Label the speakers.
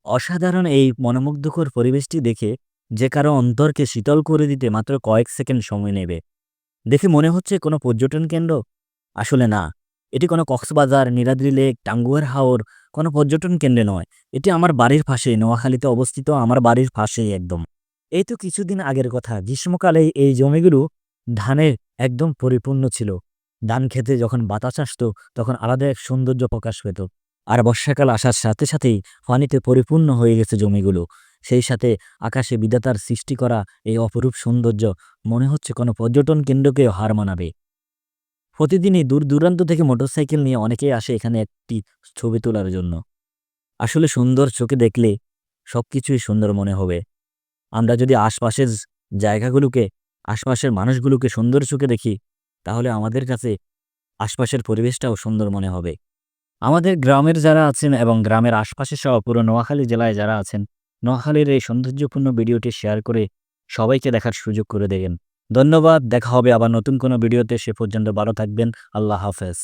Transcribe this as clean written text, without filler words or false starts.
Speaker 1: অসাধারণ এই মনোমুগ্ধকর পরিবেশটি দেখে যে কারো অন্তরকে শীতল করে দিতে মাত্র কয়েক সেকেন্ড সময় নেবে। দেখে মনে হচ্ছে কোনো পর্যটন কেন্দ্র? আসলে না। এটি কোনো কক্সবাজার, নীলাদ্রি লেক, টাঙ্গুয়ার হাওর কোনো পর্যটন কেন্দ্রে নয়। এটি আমার বাড়ির পাশেই, নোয়াখালীতে অবস্থিত আমার বাড়ির পাশেই একদম। এই তো কিছুদিন আগের কথা, গ্রীষ্মকালে এই জমিগুলো ধানে একদম পরিপূর্ণ ছিল। ধান খেতে যখন বাতাস আসতো, তখন আলাদা এক সৌন্দর্য প্রকাশ পেত। আর বর্ষাকাল আসার সাথে সাথেই পানিতে পরিপূর্ণ হয়ে গেছে জমিগুলো। সেই সাথে আকাশে বিধাতার সৃষ্টি করা এই অপরূপ সৌন্দর্য মনে হচ্ছে কোনো পর্যটন কেন্দ্রকেও হার মানাবে। প্রতিদিনই দূর দূরান্ত থেকে মোটরসাইকেল নিয়ে অনেকেই আসে এখানে একটি ছবি তোলার জন্য। আসলে সুন্দর চোখে দেখলে সবকিছুই সুন্দর মনে হবে। আমরা যদি আশপাশের জায়গাগুলোকে, আশপাশের মানুষগুলোকে সুন্দর চোখে দেখি, তাহলে আমাদের কাছে আশপাশের পরিবেশটাও সুন্দর মনে হবে। আমাদের গ্রামের যারা আছেন এবং গ্রামের আশপাশে সহ পুরো নোয়াখালী জেলায় যারা আছেন, নোয়াখালীর এই সৌন্দর্যপূর্ণ ভিডিওটি শেয়ার করে সবাইকে দেখার সুযোগ করে দেবেন। ধন্যবাদ। দেখা হবে আবার নতুন কোনো ভিডিওতে। সে পর্যন্ত ভালো থাকবেন। আল্লাহ হাফেজ।